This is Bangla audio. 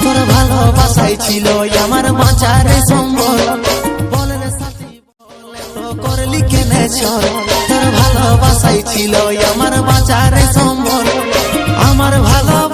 তোর ভালোবাসাই ছিল আমার বাঁচার সম্বল, বলে সাথী বলে তো করলি কেনে চল। তোর ভালোবাসাই ছিল আমার বাঁচার সম্বল, আমার ভালো